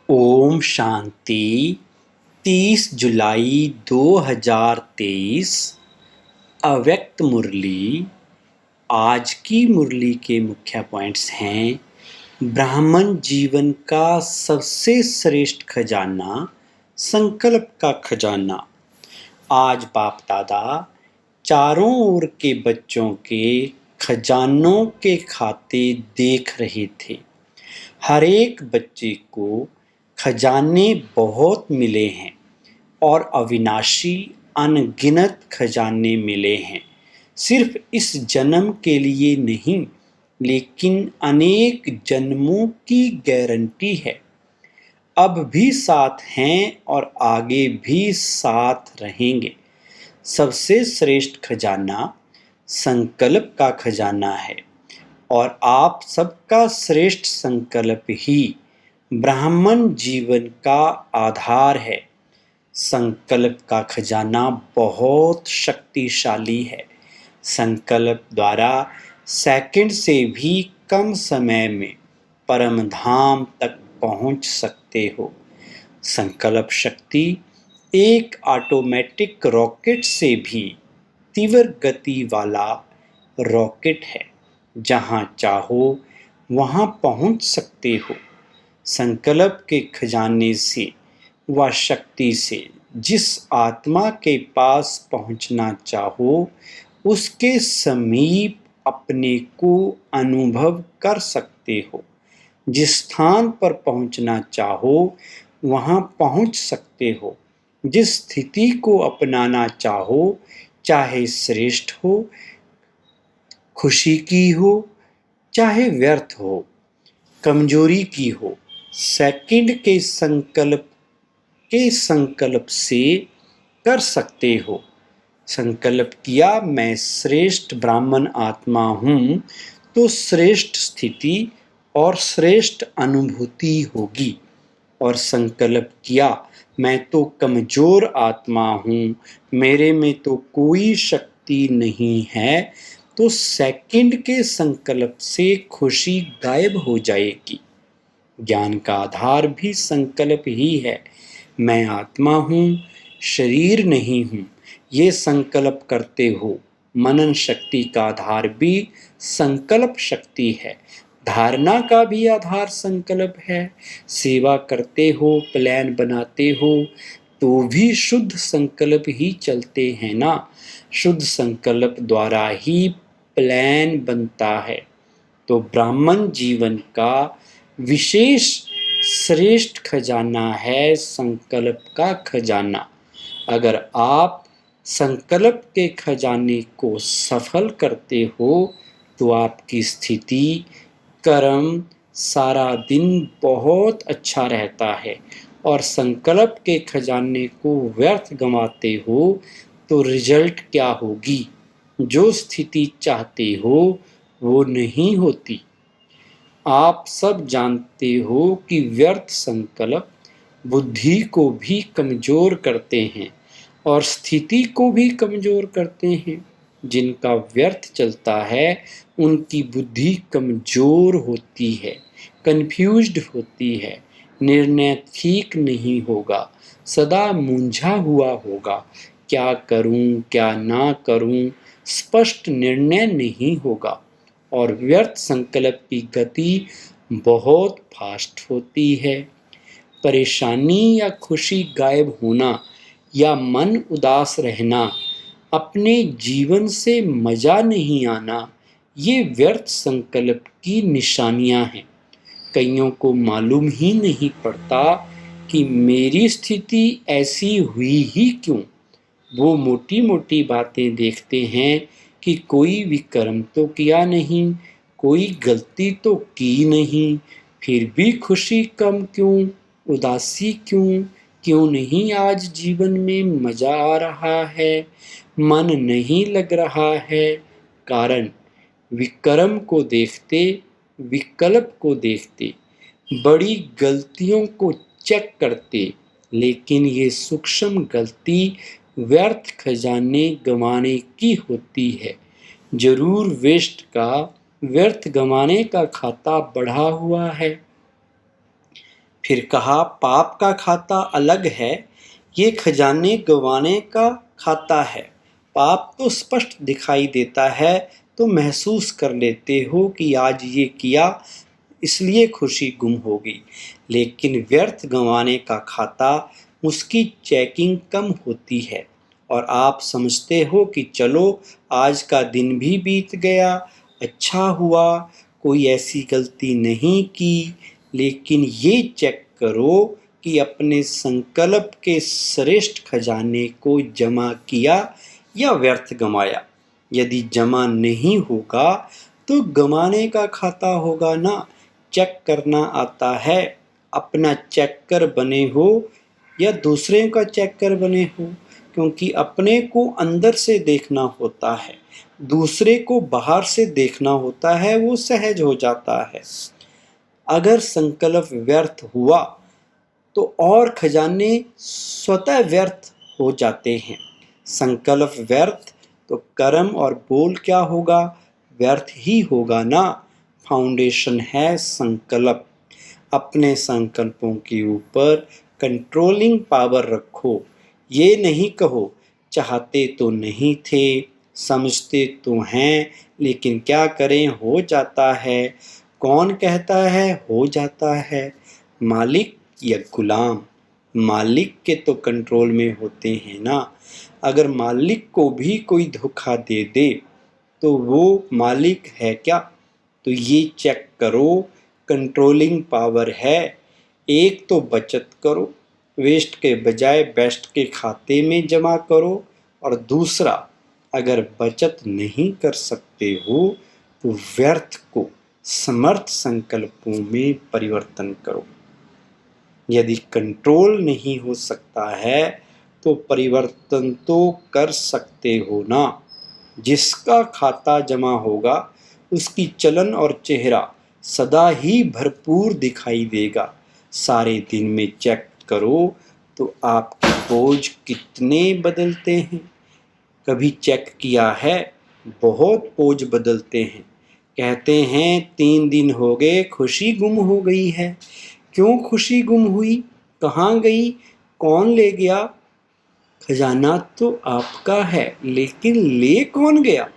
ओम शांति। 30 जुलाई 2023 अव्यक्त मुरली। आज की मुरली के मुख्य पॉइंट्स हैं: ब्राह्मण जीवन का सबसे श्रेष्ठ खजाना, संकल्प का खजाना। आज बाप दादा चारों ओर के बच्चों के खजानों के खाते देख रहे थे। हर एक बच्चे को खजाने बहुत मिले हैं और अविनाशी अनगिनत खजाने मिले हैं। सिर्फ इस जन्म के लिए नहीं, लेकिन अनेक जन्मों की गारंटी है। अब भी साथ हैं और आगे भी साथ रहेंगे। सबसे श्रेष्ठ खजाना संकल्प का खजाना है और आप सबका श्रेष्ठ संकल्प ही ब्राह्मण जीवन का आधार है। संकल्प का खजाना बहुत शक्तिशाली है। संकल्प द्वारा सेकंड से भी कम समय में परम धाम तक पहुंच सकते हो। संकल्प शक्ति एक ऑटोमेटिक रॉकेट से भी तीव्र गति वाला रॉकेट है। जहां चाहो वहां पहुंच सकते हो। संकल्प के खजाने से व शक्ति से जिस आत्मा के पास पहुंचना चाहो उसके समीप अपने को अनुभव कर सकते हो। जिस स्थान पर पहुंचना चाहो वहां पहुंच सकते हो। जिस स्थिति को अपनाना चाहो, चाहे श्रेष्ठ हो, खुशी की हो, चाहे व्यर्थ हो, कमजोरी की हो, सेकंड के संकल्प से कर सकते हो। संकल्प किया मैं श्रेष्ठ ब्राह्मण आत्मा हूं, तो श्रेष्ठ स्थिति और श्रेष्ठ अनुभूति होगी। और संकल्प किया मैं तो कमजोर आत्मा हूं, मेरे में तो कोई शक्ति नहीं है, तो सेकंड के संकल्प से खुशी गायब हो जाएगी। ज्ञान का आधार भी संकल्प ही है। मैं आत्मा हूँ, शरीर नहीं हूँ, ये संकल्प करते हो। मनन शक्ति का आधार भी संकल्प शक्ति है। धारणा का भी आधार संकल्प है। सेवा करते हो, प्लान बनाते हो, तो भी शुद्ध संकल्प ही चलते हैं ना। शुद्ध संकल्प द्वारा ही प्लान बनता है। तो ब्राह्मण जीवन का विशेष श्रेष्ठ खजाना है संकल्प का खजाना। अगर आप संकल्प के खजाने को सफल करते हो तो आपकी स्थिति, कर्म, सारा दिन बहुत अच्छा रहता है। और संकल्प के खजाने को व्यर्थ गंवाते हो तो रिजल्ट क्या होगी? जो स्थिति चाहते हो वो नहीं होती। आप सब जानते हो कि व्यर्थ संकल्प बुद्धि को भी कमजोर करते हैं और स्थिति को भी कमजोर करते हैं। जिनका व्यर्थ चलता है उनकी बुद्धि कमजोर होती है, कंफ्यूज्ड होती है, निर्णय ठीक नहीं होगा, सदा मूंझा हुआ होगा। क्या करूं क्या ना करूं, स्पष्ट निर्णय नहीं होगा। और व्यर्थ संकल्प की गति बहुत फास्ट होती है। परेशानी या खुशी गायब होना या मन उदास रहना, अपने जीवन से मजा नहीं आना, ये व्यर्थ संकल्प की निशानियां हैं। कईयों को मालूम ही नहीं पड़ता कि मेरी स्थिति ऐसी हुई ही क्यों। वो मोटी मोटी बातें देखते हैं कि कोई विकर्म तो किया नहीं, कोई गलती तो की नहीं, फिर भी खुशी कम क्यों, उदासी क्यों, क्यों नहीं आज जीवन में मजा आ रहा है, मन नहीं लग रहा है। कारण विकर्म को देखते, विकल्प को देखते, बड़ी गलतियों को चेक करते, लेकिन ये सूक्ष्म गलती व्यर्थ खजाने गंवाने की होती है। जरूर वेस्ट का, व्यर्थ गंवाने का खाता बढ़ा हुआ है। फिर कहा, पाप का खाता अलग है, ये खजाने गंवाने का खाता है। पाप तो स्पष्ट दिखाई देता है, तो महसूस कर लेते हो कि आज ये किया, इसलिए खुशी गुम होगी। लेकिन व्यर्थ गंवाने का खाता, उसकी चेकिंग कम होती है और आप समझते हो कि चलो आज का दिन भी बीत गया, अच्छा हुआ, कोई ऐसी गलती नहीं की। लेकिन ये चेक करो कि अपने संकल्प के श्रेष्ठ खजाने को जमा किया या व्यर्थ गंवाया। यदि जमा नहीं होगा तो गंवाने का खाता होगा ना। चेक करना आता है, अपना चेकर बने हो या दूसरे का चेकर बने हो, क्योंकि अपने को अंदर से देखना होता है, दूसरे को बाहर से देखना होता है, वो सहज हो जाता है। अगर संकल्प व्यर्थ हुआ तो और खजाने स्वतः व्यर्थ हो जाते हैं। संकल्प व्यर्थ तो कर्म और बोल क्या होगा, व्यर्थ ही होगा ना। फाउंडेशन है संकल्प। अपने संकल्पों के ऊपर कंट्रोलिंग पावर रखो। ये नहीं कहो चाहते तो नहीं थे, समझते तो हैं, लेकिन क्या करें हो जाता है। कौन कहता है हो जाता है, मालिक या गुलाम? मालिक के तो कंट्रोल में होते हैं ना। अगर मालिक को भी कोई धोखा दे दे तो वो मालिक है क्या? तो ये चेक करो, कंट्रोलिंग पावर है। एक तो बचत करो, वेस्ट के बजाय बेस्ट के खाते में जमा करो। और दूसरा, अगर बचत नहीं कर सकते हो तो व्यर्थ को समर्थ संकल्पों में परिवर्तन करो। यदि कंट्रोल नहीं हो सकता है तो परिवर्तन तो कर सकते हो ना। जिसका खाता जमा होगा उसकी चलन और चेहरा सदा ही भरपूर दिखाई देगा। सारे दिन में चेक करो तो आपके बोझ कितने बदलते हैं। कभी चेक किया है? बहुत बोझ बदलते हैं। कहते हैं 3 दिन हो गए, खुशी गुम हो गई है। क्यों खुशी गुम हुई, कहाँ गई, कौन ले गया? खजाना तो आपका है, लेकिन ले कौन गया?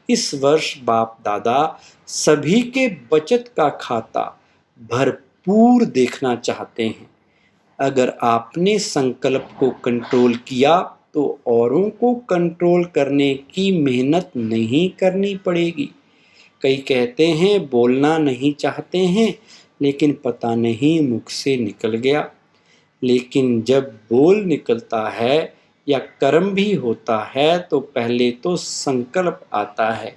इस वर्ष बाप दादा सभी के बचत का खाता भरपूर देखना चाहते हैं। अगर आपने संकल्प को कंट्रोल किया तो औरों को कंट्रोल करने की मेहनत नहीं करनी पड़ेगी। कई कहते हैं बोलना नहीं चाहते हैं, लेकिन पता नहीं मुख से निकल गया। लेकिन जब बोल निकलता है या कर्म भी होता है तो पहले तो संकल्प आता है।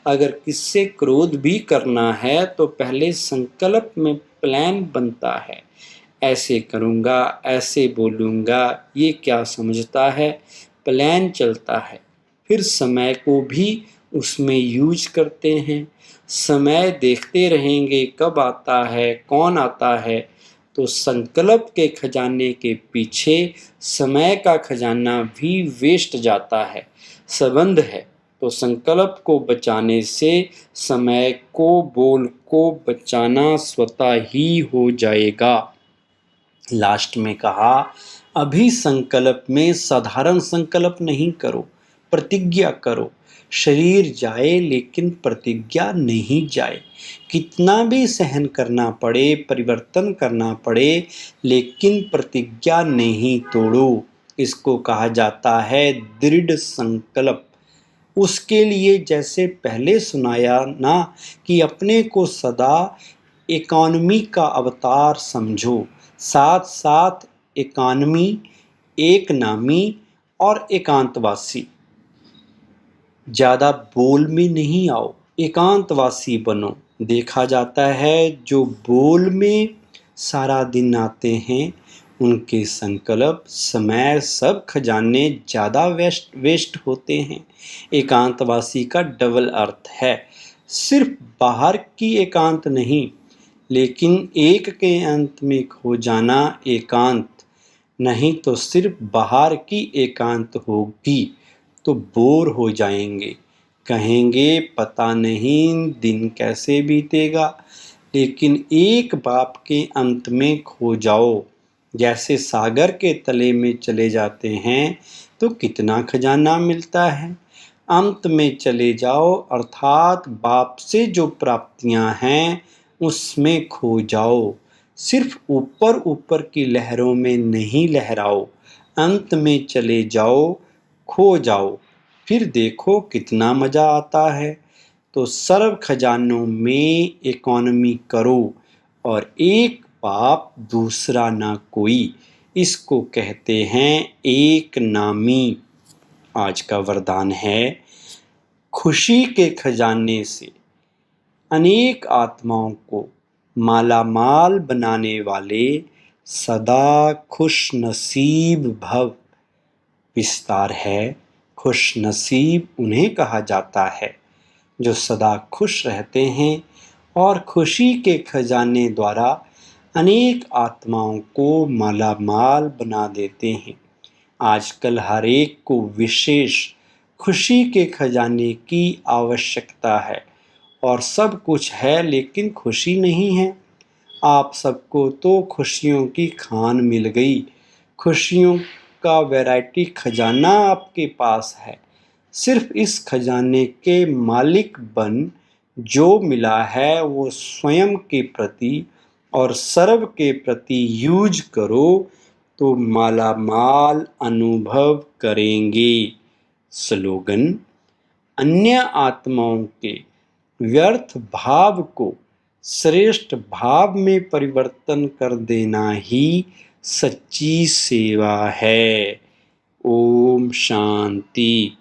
अगर किससे क्रोध भी करना है तो पहले संकल्प में प्लान बनता है। ऐसे करूँगा, ऐसे बोलूँगा, ये क्या समझता है, प्लान चलता है। फिर समय को भी उसमें यूज करते हैं। समय देखते रहेंगे कब आता है, कौन आता है। तो संकल्प के खजाने के पीछे समय का खजाना भी वेस्ट जाता है। संबंध है तो संकल्प को बचाने से समय को, बोल को बचाना स्वतः ही हो जाएगा। लास्ट में कहा, अभी संकल्प में साधारण संकल्प नहीं करो, प्रतिज्ञा करो। शरीर जाए लेकिन प्रतिज्ञा नहीं जाए। कितना भी सहन करना पड़े, परिवर्तन करना पड़े, लेकिन प्रतिज्ञा नहीं तोड़ो। इसको कहा जाता है दृढ़ संकल्प। उसके लिए जैसे पहले सुनाया ना कि अपने को सदा इकॉनमी का अवतार समझो। साथ साथ इकॉनमी, एक नामी और एकांतवासी। ज़्यादा बोल में नहीं आओ, एकांतवासी बनो। देखा जाता है जो बोल में सारा दिन आते हैं उनके संकल्प, समय, सब खजाने ज़्यादा वेस्ट होते हैं। एकांतवासी का डबल अर्थ है, सिर्फ बाहर की एकांत नहीं, लेकिन एक के अंत में खो जाना एकांत। नहीं तो सिर्फ बाहर की एकांत होगी तो बोर हो जाएंगे, कहेंगे पता नहीं दिन कैसे बीतेगा। लेकिन एक बाप के अंत में खो जाओ। जैसे सागर के तले में चले जाते हैं तो कितना खजाना मिलता है। अंत में चले जाओ अर्थात बाप से जो प्राप्तियां हैं उसमें खो जाओ। सिर्फ ऊपर ऊपर की लहरों में नहीं लहराओ, अंत में चले जाओ, खो जाओ, फिर देखो कितना मजा आता है। तो सर्व खजानों में इकोनॉमी करो और एक बाप दूसरा ना कोई, इसको कहते हैं एक नामी। आज का वरदान है, खुशी के खजाने से अनेक आत्माओं को मालामाल बनाने वाले सदा खुश नसीब भव। विस्तार है, खुश नसीब उन्हें कहा जाता है जो सदा खुश रहते हैं और खुशी के खजाने द्वारा अनेक आत्माओं को मालामाल बना देते हैं। आजकल हर एक को विशेष खुशी के खजाने की आवश्यकता है और सब कुछ है लेकिन खुशी नहीं है। आप सबको तो खुशियों की खान मिल गई, खुशियों का वैरायटी खजाना आपके पास है। सिर्फ इस खजाने के मालिक बन, जो मिला है वो स्वयं के प्रति और सर्व के प्रति यूज करो तो मालामाल अनुभव करेंगे। स्लोगन, अन्य आत्माओं के व्यर्थ भाव को श्रेष्ठ भाव में परिवर्तन कर देना ही सच्ची सेवा है। ओम शांति।